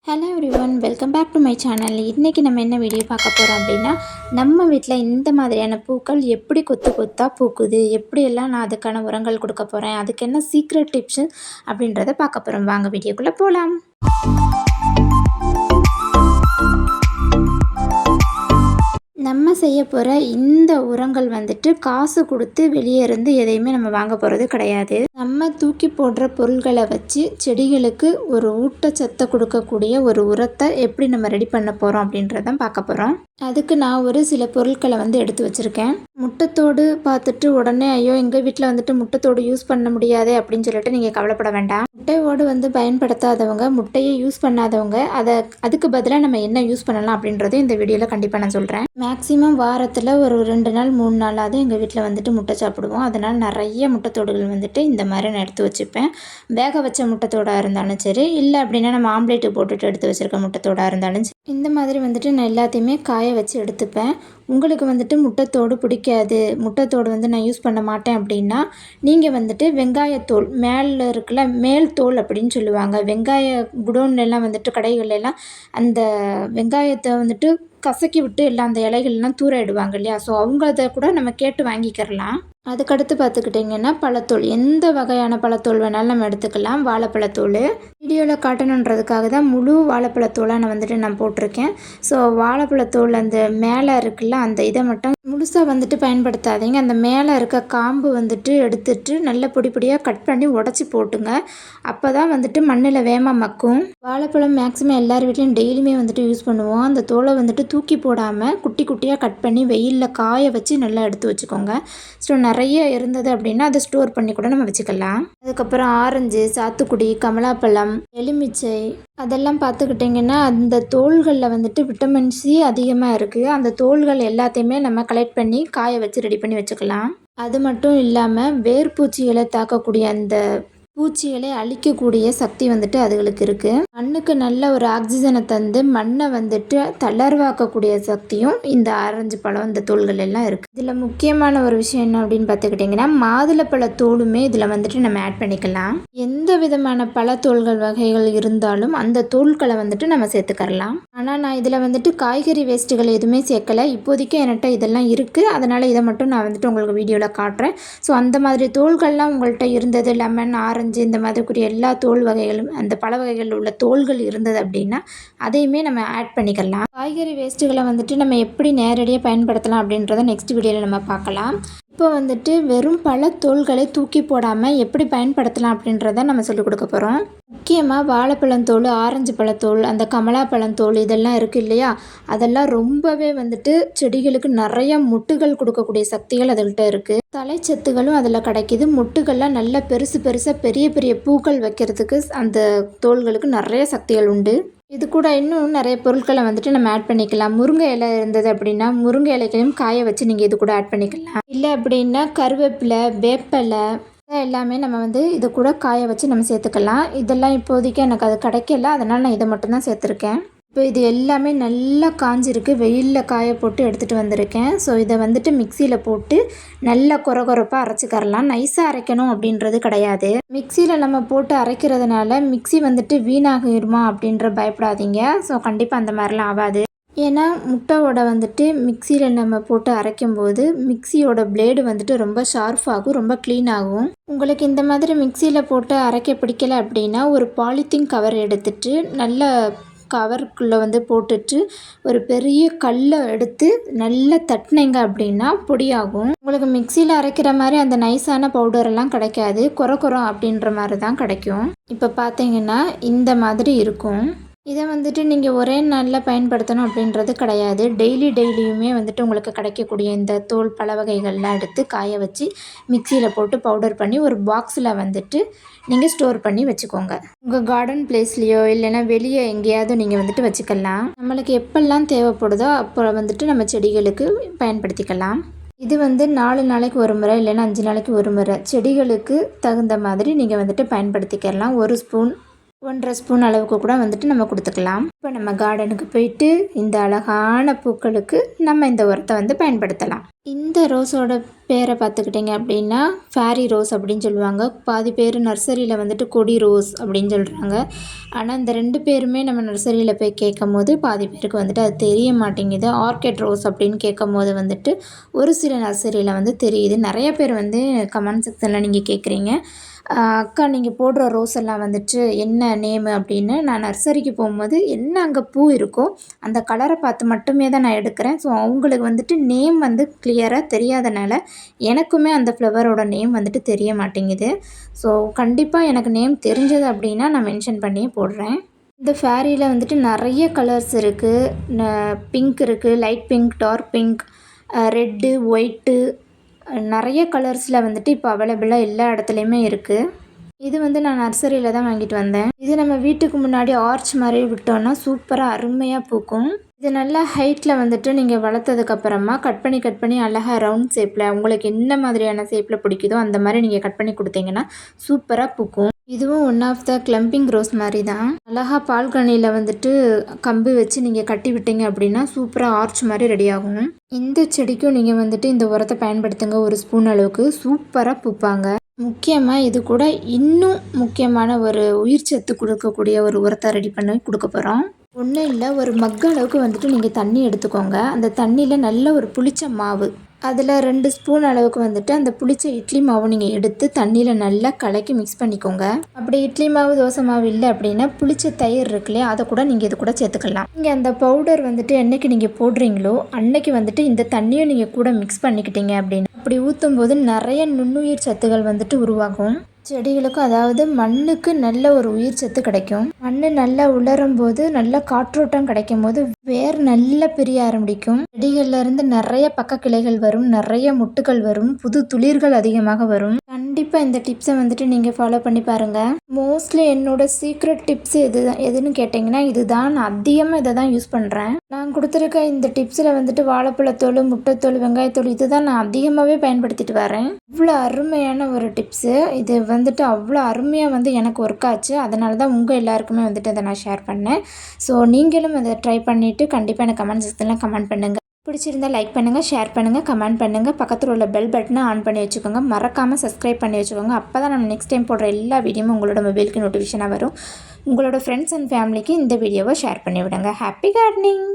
Hello everyone, welcome back to my channel. இன்றைக்கி நம்ம என்ன வீடியோ பார்க்க போகிறோம் அப்படின்னா, நம்ம வீட்டில் இந்த மாதிரியான பூக்கள் எப்படி கொத்து கொத்தாக பூக்குது, எப்படியெல்லாம் நான் அதுக்கான உரங்கள் கொடுக்க போகிறேன், அதுக்கு என்ன சீக்ரெட் டிப்ஸு அப்படின்றத பார்க்க போகிறோம். வாங்க வீடியோக்குள்ளே போகலாம். நம்ம செய்ய போகிற இந்த உரங்கள் வந்துட்டு காசு கொடுத்து வெளியே இருந்து எதையுமே நம்ம வாங்க போகிறது கிடையாது. நம்ம தூக்கி போடுற பொருள்களை வச்சு செடிகளுக்கு ஒரு ஊட்டச்சத்தை கொடுக்கக்கூடிய ஒரு உரத்தை எப்படி நம்ம ரெடி பண்ண போகிறோம் அப்படின்றதான் பார்க்க போகிறோம். அதுக்கு நான் ஒரு சில பொருட்களை எடுத்து வச்சுருக்கேன். முட்டைத்தோடு பார்த்துட்டு உடனே ஐயோ எங்கள் வீட்டில் வந்துட்டு முட்டைத்தோடு யூஸ் பண்ண முடியாது அப்படின்னு சொல்லிட்டு நீங்கள் கவலைப்பட வேண்டாம். முட்டையோடு பயன்படுத்தாதவங்க, முட்டையை யூஸ் பண்ணாதவங்க அதுக்கு பதிலாக நம்ம என்ன யூஸ் பண்ணலாம் அப்படின்றத இந்த வீடியோவில் கண்டிப்பாக நான் சொல்கிறேன். மேக்ஸிமம் வாரத்தில் ஒரு 2 நாள் 3 நாளாவது எங்கள் வீட்டில் முட்டை சாப்பிடுவோம். அதனால் நிறைய முட்டைத்தோடுகள் இந்த மாதிரி நான் எடுத்து வச்சுப்பேன். வேக வச்ச முட்டைத்தோடாக இருந்தாலும் சரி, இல்லை அப்படின்னா நம்ம ஆம்லேட்டு போட்டுட்டு எடுத்து வச்சுருக்க முட்டைத்தோடாக இருந்தாலும் சரி, இந்த மாதிரி நான் எல்லாத்தையுமே காய வச்சு எடுத்துப்பேன். உங்களுக்கு முட்டைத்தோடு பிடிக்காது, முட்டைத்தோடு நான் யூஸ் பண்ண மாட்டேன் அப்படின்னா நீங்கள் வெங்காயத்தோல் மேலே இருக்குல்ல, மேல் தோல் அப்படின்னு சொல்லுவாங்க. வெங்காய குடோன்லாம் கடைகள்லாம் அந்த வெங்காயத்தை கசக்கி விட்டு எல்லாம் அந்த இலைகள்லாம் தூர இடுவாங்க இல்லையா, ஸோ அவங்க அதை கூட நம்ம கேட்டு வாங்கிக்கிறலாம். அதுக்கடுத்து பார்த்துக்கிட்டிங்கன்னா பழத்தோல், எந்த வகையான பழத்தோல் வேணாலும் நம்ம எடுத்துக்கலாம். வாழைப்பழத்தோல் வீடியோவில் காட்டணுன்றதுக்காக தான் முழு வாழைப்பழத்தோலாக நான் போட்டிருக்கேன். ஸோ வாழைப்பழத்தோல் அந்த மேலே இருக்குல்ல, அந்த இதை மட்டும் முழுசாக பயன்படுத்தாதீங்க. அந்த மேலே இருக்க காம்பு எடுத்துட்டு நல்ல பொடி பொடியாக கட் பண்ணி உடச்சி போட்டுங்க. அப்போ தான் மண்ணில் வேகமாக மக்கும். வாழைப்பழம் மேக்ஸிமம் எல்லார் வீட்லேயும் டெய்லியுமே யூஸ் பண்ணுவோம். அந்த தோலை தூக்கி போடாமல் குட்டி குட்டியாக கட் பண்ணி வெயிலில் காய வச்சு நல்லா எடுத்து வச்சுக்கோங்க. ஸோ நிறைய இருந்தது அப்படின்னா அதை ஸ்டோர் பண்ணி கூட நம்ம வச்சுக்கலாம். அதுக்கப்புறம் ஆரஞ்சு, சாத்துக்குடி, கமலாப்பழம், எலுமிச்சை அதெல்லாம் பார்த்துக்கிட்டிங்கன்னா அந்த தோள்களில் விட்டமின் சி அதிகமாக இருக்குது. அந்த தோள்கள் எல்லாத்தையுமே நம்ம கலெக்ட் பண்ணி காய வச்சு ரெடி பண்ணி வச்சுக்கலாம். அது மட்டும் இல்லாமல் வேர்பூச்சிகளை தாக்கக்கூடிய அந்த பூச்சிகளை அழிக்கக்கூடிய சக்தி அதுகளுக்கு இருக்குது. மண்ணுக்கு நல்ல ஒரு ஆக்சிஜனை தந்து மண்ணை தளர்வாக்கக்கூடிய சக்தியும் இந்த ஆரஞ்சு பழம், இந்த தோள்கள் எல்லாம் இருக்குது. இதில் முக்கியமான ஒரு விஷயம் என்ன அப்படின்னு பார்த்துக்கிட்டிங்கன்னா, மாதுளப்பழ தோலுமே இதில் நம்ம ஆட் பண்ணிக்கலாம். எந்த விதமான பழத்தோள்கள் வகைகள் இருந்தாலும் அந்த தோல்களை நம்ம சேர்த்துக்கரலாம். ஆனால் நான் இதில் காய்கறி வேஸ்ட்டுகள் எதுவுமே சேர்க்கலை. இப்போதைக்கு என்கிட்ட இதெல்லாம் இருக்குது, அதனால் இதை மட்டும் நான் உங்களுக்கு வீடியோவில் காட்டுறேன். ஸோ அந்த மாதிரி தோள்கள்லாம் உங்கள்கிட்ட இருந்தது, லெமன், ஆரஞ்சு இந்த மாதிரிக்குரிய எல்லா தோல் வகைகளும், அந்த பழ வகைகளில் உள்ள தோல்கள் இருந்தது அப்படின்னா அதையுமே நம்ம ஆட் பண்ணிக்கலாம். காய்கறி வேஸ்ட்டுகளை நம்ம எப்படி நேரடியாக பயன்படுத்தலாம் அப்படின்றத நெக்ஸ்ட் வீடியோவில் நம்ம பார்க்கலாம். இப்போ வெறும் பழத்தோள்களை தூக்கி போடாமல் எப்படி பயன்படுத்தலாம் அப்படின்றத நம்ம சொல்லிக் கொடுக்க போகிறோம். முக்கியமாக வாழைப்பழத்தோல், ஆரஞ்சு பழத்தோல், அந்த கமலாப்பழத்தோல் இதெல்லாம் இருக்குது இல்லையா, அதெல்லாம் ரொம்பவே செடிகளுக்கு நிறைய முட்டுகள் கொடுக்கக்கூடிய சக்திகள் அதுகிட்ட இருக்குது. தலைச்சத்துகளும் அதில் கிடைக்கிது. முட்டுகள்லாம் நல்லா பெருசு பெருசாக பெரிய பெரிய பூக்கள் வைக்கிறதுக்கு அந்த தோள்களுக்கு நிறைய சக்திகள் உண்டு. இது கூட இன்னும் நிறைய பொருட்களை நம்ம ஆட் பண்ணிக்கலாம். முருங்கை இலை இருந்தது அப்படின்னா முருங்கை இலைகளையும் காய வச்சு நீங்கள் இது கூட ஆட் பண்ணிக்கலாம். இல்லை அப்படின்னா கருவேப்பிலை, வேப்பலை எல்லாமே நம்ம இது கூட காய வச்சு நம்ம சேர்த்துக்கலாம். இதெல்லாம் இப்போதைக்கு எனக்கு அது கிடைக்கல, அதனால் நான் இதை மட்டும்தான் சேர்த்துருக்கேன். இப்போ இது எல்லாமே நல்லா காஞ்சிருக்கு, வெயிலில் காய போட்டு எடுத்துகிட்டு வந்திருக்கேன். ஸோ இதை மிக்சியில் போட்டு நல்லா கொரகொரப்பாக அரைச்சிக்கரலாம். நைஸாக அரைக்கணும் அப்படின்றது கிடையாது. மிக்சியில் நம்ம போட்டு அரைக்கிறதுனால மிக்சி வீணாகிருமா அப்படின்ற பயப்படாதீங்க. ஸோ கண்டிப்பாக அந்த மாதிரிலாம் ஆகாது. ஏன்னா முட்டையோட மிக்சியில் நம்ம போட்டு அரைக்கும்போது மிக்சியோட பிளேடு ரொம்ப ஷார்ப்பாகும், ரொம்ப க்ளீன் ஆகும். உங்களுக்கு இந்த மாதிரி மிக்சியில் போட்டு அரைக்க பிடிக்கல அப்படின்னா ஒரு பாலித்தீன் கவர் எடுத்துட்டு நல்ல கவருக்குள்ளே போட்டுட்டு ஒரு பெரிய கல்லை எடுத்து நல்லா தட்டினீங்க அப்படின்னா பொடியாகும். உங்களுக்கு மிக்சியில் அரைக்கிற மாதிரி அந்த நைஸான பவுடரெல்லாம் கிடைக்காது, குறம் அப்படின்ற மாதிரி தான் கிடைக்கும். இப்போ பார்த்தீங்கன்னா இந்த மாதிரி இருக்கும். இதை நீங்கள் ஒரே நாளில் பயன்படுத்தணும் அப்படின்றது கிடையாது. டெய்லியுமே உங்களுக்கு கிடைக்கக்கூடிய இந்த தோல் பழ வகைகள்லாம் எடுத்து காய வச்சு மிக்சியில் போட்டு பவுடர் பண்ணி ஒரு பாக்ஸில் நீங்கள் ஸ்டோர் பண்ணி வச்சுக்கோங்க. உங்கள் கார்டன் பிளேஸ்லேயோ இல்லைன்னா வெளியே எங்கேயாவது நீங்கள் வச்சுக்கலாம். நம்மளுக்கு எப்பெல்லாம் தேவைப்படுதோ அப்போ நம்ம செடிகளுக்கு பயன்படுத்திக்கலாம். இது 4 நாளைக்கு ஒரு முறை இல்லைன்னா 5 நாளைக்கு ஒரு முறை செடிகளுக்கு தகுந்த மாதிரி நீங்கள் பயன்படுத்திக்கலாம். 1 ஸ்பூன் 1.5 ஸ்பூன் அளவுக்கு கூட நம்ம கொடுத்துக்கலாம். இப்போ நம்ம கார்டனுக்கு போயிட்டு இந்த அழகான பூக்களுக்கு நம்ம இந்த உரத்தை பயன்படுத்தலாம். இந்த ரோஸோட பேரை பார்த்துக்கிட்டிங்க அப்படின்னா ஃபேரி ரோஸ் அப்படின்னு சொல்லுவாங்க. பாதி பேர் நர்சரியில் வந்துட்டு கொடி ரோஸ் அப்படின்னு சொல்கிறாங்க. ஆனால் இந்த 2 பேருமே நம்ம நர்சரியில் போய் கேட்கும்போது பாதி பேருக்கு வந்துட்டு அது தெரிய மாட்டேங்குது. ஆர்கிட் ரோஸ் அப்படின்னு கேட்கும்போது வந்துட்டு ஒரு சில நர்சரியில் வந்து தெரியுது. நிறைய பேர் வந்து கமெண்ட் செக்ஷனில் நீங்கள் கேட்குறீங்க, அக்கா நீங்கள் போடுற ரோஸ் எல்லாம் வந்துட்டு என்ன நேமு அப்படின்னு. நான் நர்சரிக்கு போகும்போது என்ன அங்கே பூ இருக்கோ அந்த கலரை பார்த்து மட்டுமே தான் நான் எடுக்கிறேன். ஸோ அவங்களுக்கு வந்துட்டு நேம் வந்து கிளியராக தெரியாதனால எனக்குமே அந்த ஃப்ளவரோட நேம் வந்துட்டு தெரிய மாட்டேங்குது. ஸோ கண்டிப்பாக எனக்கு நேம் தெரிஞ்சது அப்படின்னா நான் மென்ஷன் பண்ணியே போடுறேன். இந்த ஃபேரியில் வந்துட்டு நிறைய கலர்ஸ் இருக்குது. பிங்க் இருக்குது, light pink, dark pink, red, white, நிறைய கலர்ஸில் வந்துட்டு இப்போ அவைலபிளாக எல்லா இடத்துலையுமே இருக்குது. இது வந்து நான் நர்சரியில் தான் வாங்கிட்டு வந்தேன். இது நம்ம வீட்டுக்கு முன்னாடி ஆர்ச் மாதிரி விட்டோன்னா சூப்பராக அருமையாக பூக்கும். இது நல்லா ஹைட்டில் வந்துட்டு நீங்கள் வளர்த்ததுக்கப்புறமா கட் பண்ணி அழகாக ரவுண்ட் ஷேப்பில் உங்களுக்கு என்ன மாதிரியான ஷேப்பில் பிடிக்குதோ அந்த மாதிரி நீங்கள் கட் பண்ணி கொடுத்தீங்கன்னா சூப்பராக பூக்கும். இதுவும் one of the climbing rose மாதிரி தான். அழகாக பால்கனியில் வந்துட்டு கம்பு வச்சு நீங்கள் கட்டி விட்டீங்க அப்படின்னா சூப்பராக ஆர்ச் மாதிரி ரெடி ஆகும். இந்த செடிக்கும் நீங்கள் வந்துட்டு இந்த உரத்தை பயன்படுத்துங்க. ஒரு ஸ்பூன் அளவுக்கு சூப்பராக பூப்பாங்க. முக்கியமாக இது கூட இன்னும் முக்கியமான ஒரு உயிர் சத்து கொடுக்கக்கூடிய ஒரு உரத்தை ரெடி பண்ணி கொடுக்க போகிறோம். ஒன்றும் இல்லை, ஒரு மக்கு அளவுக்கு வந்துட்டு நீங்கள் தண்ணி எடுத்துக்கோங்க. அந்த தண்ணியில் நல்ல ஒரு புளிச்ச மாவு, அதில் 2 ஸ்பூன் அளவுக்கு வந்துட்டு அந்த புளிச்ச இட்லி மாவு நீங்கள் எடுத்து தண்ணியில் நல்லா கலக்கி மிக்ஸ் பண்ணிக்கோங்க. அப்படி இட்லி மாவு தோசை மாவு இல்லை அப்படின்னா புளிச்ச தயிர் இருக்கு இல்லையா, அதை கூட நீங்கள் இது கூட சேர்த்துக்கலாம். நீங்கள் அந்த பவுடர் வந்துட்டு என்னைக்கு நீங்கள் போடுறீங்களோ அன்னைக்கு வந்துட்டு இந்த தண்ணியை நீங்கள் கூட மிக்ஸ் பண்ணிக்கிட்டீங்க அப்படின்னு அப்படி ஊற்றும் போது நிறைய நுண்ணுயிர் சத்துகள் வந்துட்டு உருவாகும். செடிகளுக்கும் அதாவது மண்ணுக்கு நல்ல ஒரு உயிர் சத்து கிடைக்கும். மண் நல்லா உலரும் போது நல்ல காற்றோட்டம் கிடைக்கும் போது வேர் நல்லா பிரிய ஆரம்பிக்கும். செடிகள்ல இருந்து நிறைய பக்க கிளைகள் வரும், நிறைய முட்டுகள் வரும், புது துளிர்கள் அதிகமாக வரும். கண்டிப்பா இந்த டிப்ஸை வந்துட்டு நீங்க ஃபாலோ பண்ணி பாருங்க. மோஸ்ட்லி என்னோட சீக்ரெட் டிப்ஸ் எதுன்னு கேட்டிங்கன்னா இதுதான். நான் அதிகமாக இதை தான் யூஸ் பண்ணுறேன். நான் கொடுத்துருக்க இந்த டிப்ஸில் வந்துட்டு வாழைப்பழத்தோல், முட்டைத்தோல், வெங்காயத்தோல் இது தான் நான் அதிகமாகவே பயன்படுத்திட்டு வரேன். இவ்வளோ அருமையான ஒரு டிப்ஸு இது வந்துட்டு அவ்வளோ அருமையாக வந்து எனக்கு ஒர்க் ஆச்சு. அதனால தான் உங்கள் எல்லாருக்குமே வந்துட்டு அதை நான் ஷேர் பண்ணேன். ஸோ நீங்களும் அதை ட்ரை பண்ணிவிட்டு கண்டிப்பாக எனக்கு கமெண்ட் செக்ஷனில் கமெண்ட் பண்ணுங்கள். பிடிச்சிருந்தா லைக் பண்ணுங்கள், ஷேர் பண்ணுங்கள், கமெண்ட் பண்ணுங்கள். பக்கத்தில் உள்ள பெல் பட்டனை ஆன் பண்ணி வச்சுக்கோங்க. மறக்காமல் சப்ஸ்கிரைப் பண்ணி வச்சுக்கோங்க. அப்போ தான் நம்ம நெக்ஸ்ட் டைம் போடுற எல்லா வீடியோவும் உங்களோட மொபைலுக்கு நோட்டிஃபிகேஷனாக வரும். உங்களோட ஃப்ரெண்ட்ஸ் அண்ட் ஃபேமிலிக்கு இந்த வீடியோவை ஷேர் பண்ணி விடுங்க. Happy gardening.